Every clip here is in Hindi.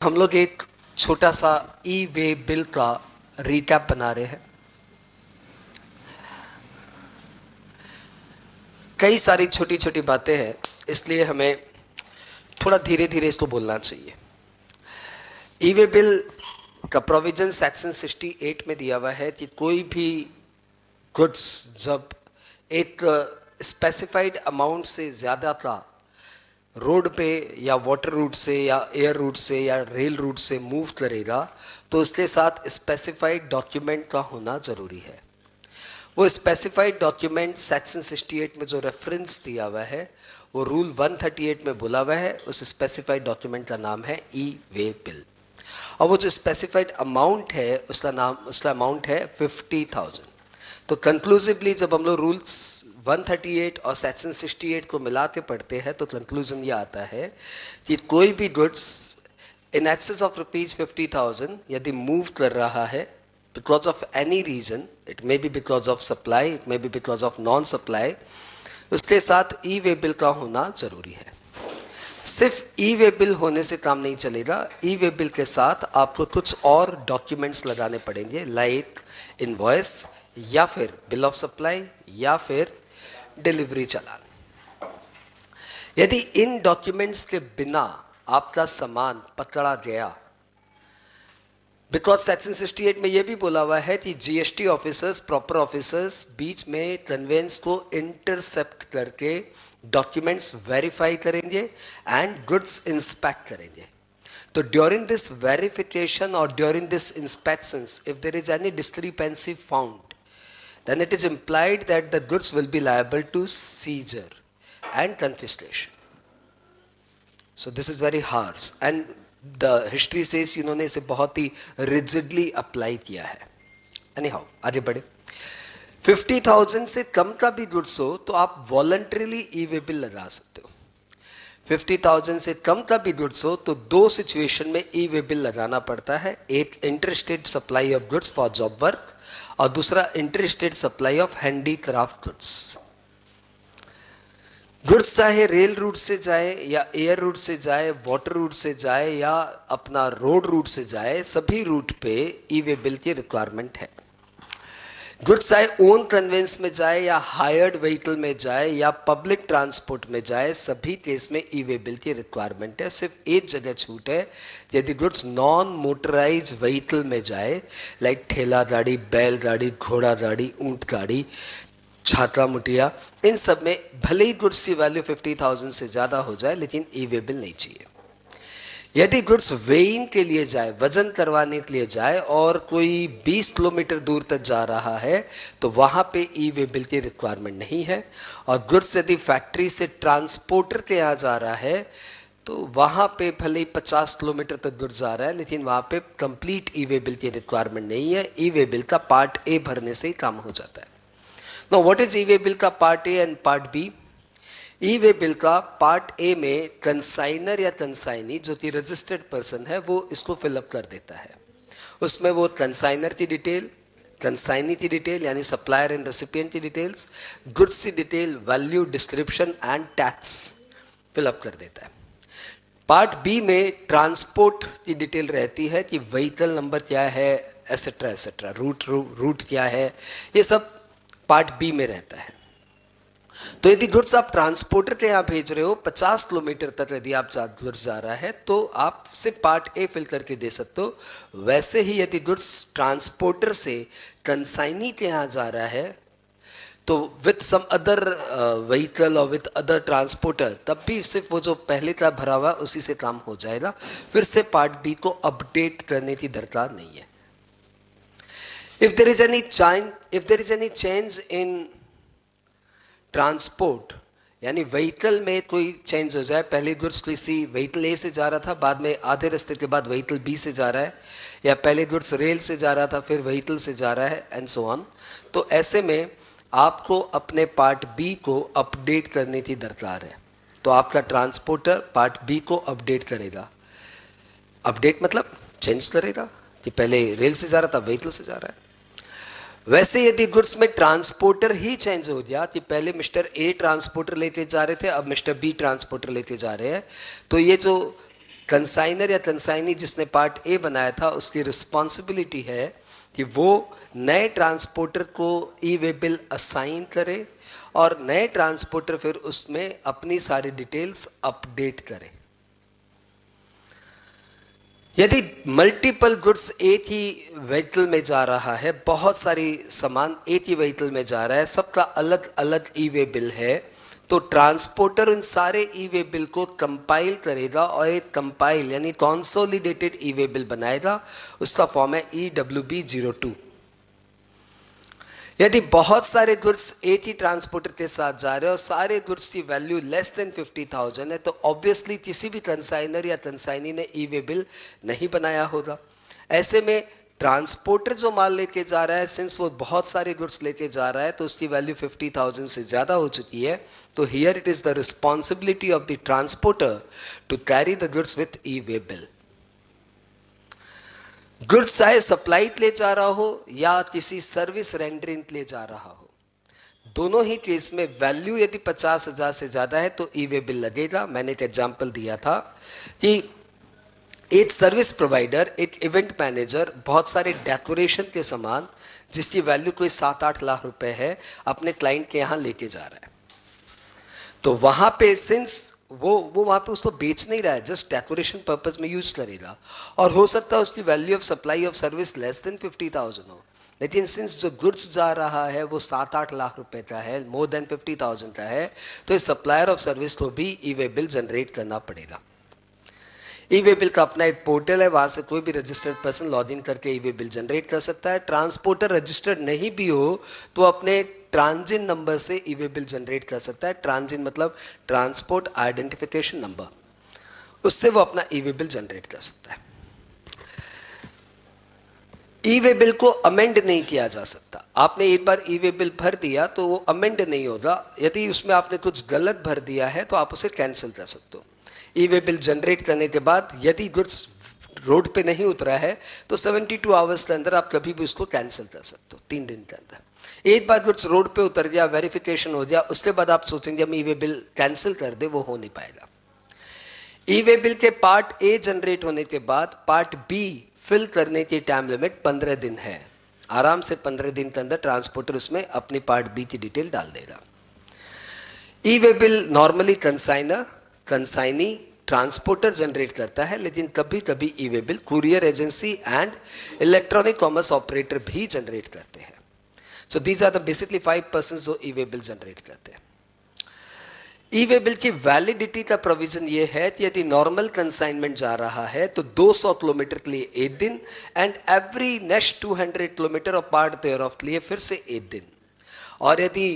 हम लोग एक छोटा सा ई वे बिल का रिकैप बना रहे हैं। कई सारी छोटी छोटी बातें हैं, इसलिए हमें थोड़ा धीरे धीरे इसको बोलना चाहिए। ई वे बिल का प्रोविजन सेक्शन 68 में दिया हुआ है कि कोई भी गुड्स जब एक स्पेसिफाइड अमाउंट से ज़्यादा का रोड पे या वाटर रूट से या एयर रूट से या रेल रूट से मूव करेगा तो उसके साथ स्पेसिफाइड डॉक्यूमेंट का होना ज़रूरी है। वो स्पेसिफाइड डॉक्यूमेंट सेक्शन 68 में जो रेफरेंस दिया हुआ है वो रूल 138 में बोला हुआ है। उस स्पेसिफाइड डॉक्यूमेंट का नाम है ई वे बिल, और वो जो स्पेसिफाइड अमाउंट है उसका अमाउंट है 50,000। तो कंक्लूसिवली जब हम लोग रूल्स 138 और सेक्शन 68 को मिला के पढ़ते हैं तो कंक्लूजन ये आता है कि कोई भी goods in excess of rupees 50,000 यदि मूव कर रहा है because of any reason, it may be because of supply, it may be because of non supply, उसके साथ ई वे बिल का होना जरूरी है। सिर्फ ई वे बिल होने से काम नहीं चलेगा, ई वे बिल के साथ आपको कुछ और डॉक्यूमेंट्स लगाने पड़ेंगे, लाइक इनवॉइस या फिर बिल ऑफ सप्लाई या फिर डिलीवरी चालान। यदि इन डॉक्यूमेंट्स के बिना आपका सामान पकड़ा गया, बिकॉज सेक्शन 68 में यह भी बोला हुआ है कि जीएसटी ऑफिसर्स, प्रॉपर ऑफिसर्स बीच में कन्वेंस को इंटरसेप्ट करके डॉक्यूमेंट्स वेरीफाई करेंगे एंड गुड्स इंस्पेक्ट करेंगे। तो ड्यूरिंग दिस वेरिफिकेशन और during this inspections if there is any discrepancy found, then it is implied that the goods will be liable to seizure and confiscation. So this is very harsh and the history says इन्होंने इसे बहुत ही rigidly apply किया है। Anyhow, आगे बढ़े। 50,000 से कम का भी गुड्स हो तो आप वॉलंटरीली ई वे बिल लगा सकते हो। 50,000 से कम का भी गुड्स हो तो दो सिचुएशन में ई वे बिल लगाना पड़ता है, एक interstate supply of goods for job work और दूसरा interstate supply of handicraft goods. Goods चाहे रेल रूट से जाए या एयर रूट से जाए, वाटर रूट से जाए या अपना रोड रूट से जाए, सभी रूट पे ई वे बिल की रिक्वायरमेंट है। गुड्स चाहे ओन कन्वेंस में जाए या हायर्ड व्हीकल में जाए या पब्लिक ट्रांसपोर्ट में जाए, सभी केस में ई वे बिल की रिक्वायरमेंट है। सिर्फ एक जगह छूट है, यदि गुड्स नॉन मोटराइज व्हीकल में जाए, लाइक ठेला गाड़ी, बैल गाड़ी, घोड़ा गाड़ी, ऊंट गाड़ी, छाता मुटिया, इन सब में भले ही गुड्स की वैल्यू 50,000 से ज़्यादा हो जाए लेकिन ई वे बिल नहीं चाहिए। यदि गुड्स वेइंग के लिए जाए, वजन करवाने के लिए जाए और कोई 20 किलोमीटर दूर तक जा रहा है तो वहाँ पे ई वे बिल की रिक्वायरमेंट नहीं है। और गुड्स यदि फैक्ट्री से ट्रांसपोर्टर के यहाँ जा रहा है तो वहाँ पे भले ही 50 किलोमीटर तक गुड्स जा रहा है लेकिन वहाँ पे कंप्लीट ई वे बिल की रिक्वायरमेंट नहीं है। ई वे बिल का पार्ट ए भरने से ही काम हो जाता है। No, what is e way bill का part A and part B? E way bill का पार्ट ए में कंसाइनर या कंसाइनी जो कि रजिस्टर्ड पर्सन है वो इसको फिलअप कर देता है। उसमें वो कंसाइनर की डिटेल, कंसाइनी की डिटेल यानी सप्लायर एंड रेसिपिएंट की डिटेल्स, गुड्स की detail, value description and tax fill up कर देता है। पार्ट बी में ट्रांसपोर्ट की डिटेल रहती है कि व्हीकल नंबर क्या है, एसेट्रा एसेट्रा, रूट क्या है, ये सब पार्ट बी में रहता है। तो यदि गुड्स आप ट्रांसपोर्टर के यहाँ भेज रहे हो 50 किलोमीटर तक यदि आप गुड्स जा रहा है तो आप सिर्फ पार्ट ए फिल करके दे सकते हो। वैसे ही यदि गुड्स ट्रांसपोर्टर से कंसाइनी के यहाँ जा रहा है तो विथ सम अदर व्हीकल और विथ अदर ट्रांसपोर्टर, तब भी सिर्फ वो जो पहले का भरा हुआ उसी से काम हो जाएगा। फिर से पार्ट बी को अपडेट करने की दरकार नहीं है। If there is any change in transport यानी व्हीकल में कोई चेंज हो जाए, पहले गुड्स किसी व्हीकल ए से जा रहा था, बाद में आधे रास्ते के बाद व्हीकल बी से जा रहा है, या पहले गुड्स रेल से जा रहा था फिर व्हीकल से जा रहा है एंड सो ऑन, तो ऐसे में आपको अपने पार्ट बी को अपडेट करने की दरकार है। तो आपका ट्रांसपोर्टर पार्ट बी को अपडेट करेगा। अपडेट मतलब चेंज करेगा कि पहले रेल से जा रहा था व्हीकल से जा रहा है। वैसे यदि गुड्स में ट्रांसपोर्टर ही चेंज हो गया कि पहले मिस्टर ए ट्रांसपोर्टर लेते जा रहे थे, अब मिस्टर बी ट्रांसपोर्टर लेते जा रहे हैं, तो ये जो कंसाइनर या कंसाइनी जिसने पार्ट ए बनाया था उसकी रिस्पॉन्सिबिलिटी है कि वो नए ट्रांसपोर्टर को ई वे बिल असाइन करे और नए ट्रांसपोर्टर फिर उसमें अपनी सारी डिटेल्स अपडेट करे। यदि मल्टीपल गुड्स एक ही व्हीकल में जा रहा है, बहुत सारी सामान एक ही व्हीकल में जा रहा है, सबका अलग अलग ई वे बिल है, तो ट्रांसपोर्टर इन सारे ई वे बिल को कंपाइल करेगा और एक कंपाइल यानी कॉन्सोलिडेटेड ई वे बिल बनाएगा। उसका फॉर्म है EWB02। यदि बहुत सारे गुड्स एक ही ट्रांसपोर्टर के साथ जा रहे हैं और सारे गुड्स की वैल्यू लेस देन 50,000 है, तो ऑब्वियसली किसी भी कंसाइनर या कंसाइनी ने ई वे बिल नहीं बनाया होगा। ऐसे में ट्रांसपोर्टर जो माल लेके जा रहा है, सिंस वो बहुत सारे गुड्स लेके जा रहा है तो उसकी वैल्यू 50,000 से ज़्यादा हो चुकी है, तो here it is the responsibility of the transporter to carry the goods with e way bill. Goods चाहे सप्लाइड ले जा रहा हो या किसी सर्विस रेंडरिंग ले जा रहा हो, दोनों ही केस में वैल्यू यदि 50,000 से ज़्यादा है तो ई वे बिल लगेगा। मैंने एक एग्जाम्पल दिया था कि एक सर्विस प्रोवाइडर, एक इवेंट मैनेजर बहुत सारे डेकोरेशन के सामान जिसकी वैल्यू कोई 7-8 लाख रुपए है अपने क्लाइंट के यहाँ लेके जा रहा है, तो वहाँ पे सिंस वो वहाँ पे उसको बेच नहीं रहा है, जस्ट डेकोरेशन पर्पज में यूज करेगा और हो सकता है उसकी value of supply of service less than 50,000 हो, लेकिन सिंस जो गुड्स जा रहा है वो 7-8 लाख रुपए का है, मोर देन 50,000 का है, तो इस सप्लायर ऑफ सर्विस को भी ई वे बिल जनरेट करना पड़ेगा। ई वे बिल का अपना एक पोर्टल है, वहाँ से कोई भी रजिस्टर्ड पर्सन लॉग इन करके ई वे बिल जनरेट कर सकता है। ट्रांसपोर्टर रजिस्टर्ड नहीं भी हो तो अपने ट्रांजिन नंबर से ई वे बिल जनरेट कर सकता है। ट्रांजिन मतलब ट्रांसपोर्ट आइडेंटिफिकेशन नंबर, उससे वो अपना ई वे बिल जनरेट कर सकता है। ई वे बिल को अमेंड नहीं किया जा सकता। आपने एक बार ई वे बिल भर दिया तो वो अमेंड नहीं होगा। यदि उसमें आपने कुछ गलत भर दिया है तो आप उसे कैंसिल कर सकते हो। ई वे बिल जनरेट करने के बाद यदि गुड्स रोड पे नहीं उतरा है तो 72 आवर्स के अंदर आप कभी भी उसको कैंसिल कर सकते हो, 3 दिन के अंदर। एक बार गुड्स रोड पे उतर गया, वेरिफिकेशन हो गया, उसके बाद आप सोचेंगे हम ई वे बिल कैंसिल कर दे, वो हो नहीं पाएगा। ई वे बिल के पार्ट ए जनरेट होने के बाद पार्ट बी फिल करने की टाइम लिमिट 15 दिन है। आराम से 15 दिन के अंदर ट्रांसपोर्टर उसमें अपनी पार्ट बी की डिटेल डाल देगा। E way bill normally consignor, consignee, transporter generate करता है, लेकिन कभी कभी e way bill courier agency and electronic commerce operator भी जनरेट करते हैं। So these are the basically 5 persons जो ई वे बिल जनरेट करते हैं। ई वे बिल की वैलिडिटी का प्रोविजन ये है कि यदि नॉर्मल कंसाइनमेंट जा रहा है तो 200 किलोमीटर के लिए 1 दिन एंड एवरी नेक्स्ट 200 किलोमीटर और पार्ट देयर ऑफ के लिए फिर से 1 दिन, और यदि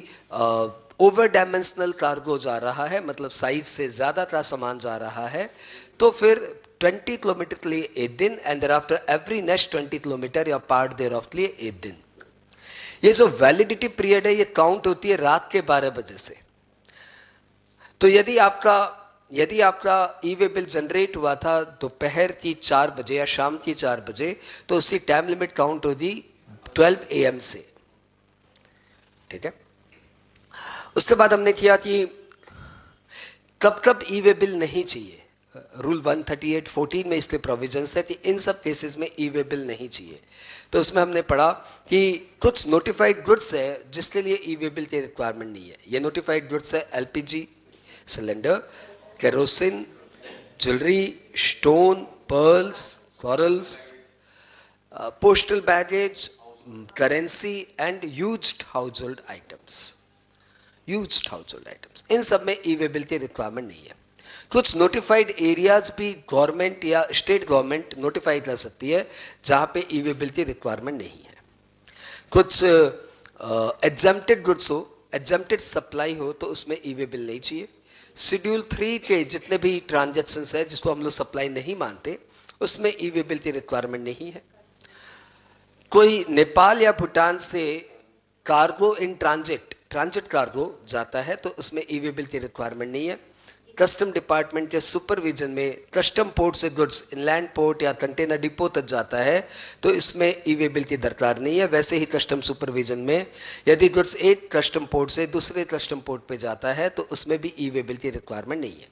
ओवर डायमेंशनल कार्गो जा रहा है, मतलब साइज से ज़्यादा का सामान जा रहा है, तो फिर 20 किलोमीटर के लिए 1 दिन and thereafter every next 20 kilometre या पार्ट देयर ऑफ के लिए 1 दिन। ये जो वैलिडिटी पीरियड है ये काउंट होती है रात के 12 बजे से। तो यदि आपका ई वे बिल जनरेट हुआ था दोपहर की 4 बजे या शाम की 4 बजे, तो उसकी टाइम लिमिट काउंट होगी 12 AM से। ठीक है, उसके बाद हमने किया कि कब कब ई वे बिल नहीं चाहिए। रूल 138(14) में इसके प्रोविजंस है कि इन सब केसेस में ई वे बिल नहीं चाहिए। तो उसमें हमने पढ़ा कि कुछ नोटिफाइड गुड्स है जिसके लिए ई वे बिल की रिक्वायरमेंट नहीं है। ये नोटिफाइड गुड्स है LPG cylinder, kerosene, jewellery, stone, pearls, corals, postal baggage, currency and used household items. Used household items, इन सब में ई वे बिल की रिक्वायरमेंट नहीं है। कुछ नोटिफाइड एरियाज भी गवर्नमेंट या स्टेट गवर्नमेंट नोटिफाई कर सकती है जहाँ पे ई वे बिल की रिक्वायरमेंट नहीं है। कुछ एग्जम्प्टेड गुड्स हो, एग्जम्प्टेड सप्लाई हो, तो उसमें ई वे बिल नहीं चाहिए। शेड्यूल 3 के जितने भी ट्रांजैक्शंस है जिसको हम लोग सप्लाई नहीं मानते, उसमें ई वे बिल की रिक्वायरमेंट नहीं है। कोई नेपाल या भूटान से कार्गो इन ट्रांजिट कार्गो जाता है तो उसमें ई वे बिल की रिक्वायरमेंट नहीं है। कस्टम डिपार्टमेंट के सुपरविजन में कस्टम पोर्ट से गुड्स इनलैंड पोर्ट या कंटेनर डिपो तक जाता है तो इसमें ई वे बिल की दरकार नहीं है। वैसे ही कस्टम सुपरविजन में यदि गुड्स एक कस्टम पोर्ट से दूसरे कस्टम पोर्ट पे जाता है तो उसमें भी ई वे बिल की रिक्वायरमेंट नहीं है।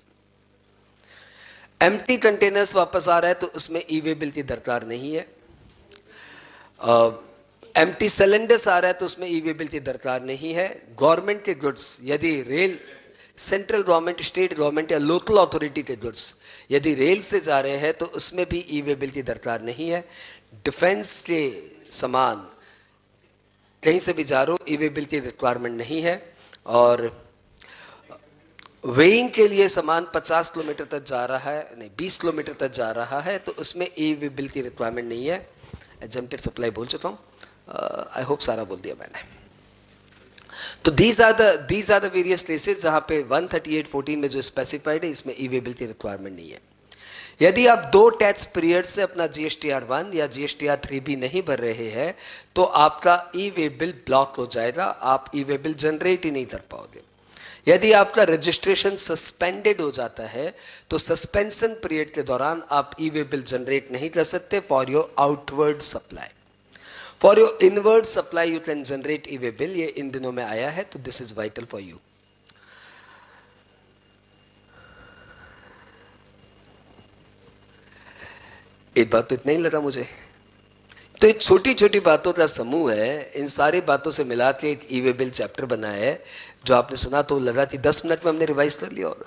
एम्प्टी कंटेनर्स वापस आ रहा है तो उसमें ई वे बिल की दरकार नहीं है। एम्प्टी सिलेंडर्स आ रहा है तो उसमें ई वे बिल की दरकार नहीं है। गवर्नमेंट के गुड्स, यदि rail, central government, state government या लोकल अथॉरिटी के गुड्स यदि रेल से जा रहे हैं तो उसमें भी ई वे बिल की दरकार नहीं है। डिफेंस के सामान कहीं से भी जा रहे हो, ई वे बिल की रिक्वायरमेंट नहीं है। और वेइंग के लिए सामान 50 किलोमीटर तक जा रहा है, नहीं 20 किलोमीटर तक जा रहा है तो उसमें ई वे बिल की रिक्वायरमेंट नहीं है। एग्जेम्प्टेड सप्लाई बोल चुका हूँ, आई होप सारा बोल दिया मैंने। तो these are the various places जहाँ पे 138.14 में जो स्पेसिफाइड है इसमें ई वे बिल की रिक्वायरमेंट नहीं है। यदि आप 2 टैक्स पीरियड से अपना GSTR 1 या GSTR 3 नहीं भर रहे हैं तो आपका ई वे बिल ब्लॉक हो जाएगा, आप ई वे बिल जनरेट ही नहीं कर पाओगे। यदि आपका रजिस्ट्रेशन सस्पेंडेड हो जाता है तो सस्पेंशन पीरियड के दौरान आप ई वे बिल जनरेट नहीं कर सकते for your outward supply. For your inward supply you can generate E way bill, ये इन दिनों में आया है तो this is vital for you. एक बात तो इतना ही लगा मुझे, तो एक छोटी छोटी बातों का समूह है, इन सारी बातों से मिला के एक ई वे बिल चैप्टर बना है जो आपने सुना तो लगा कि 10 मिनट में हमने रिवाइज कर लिया होगा।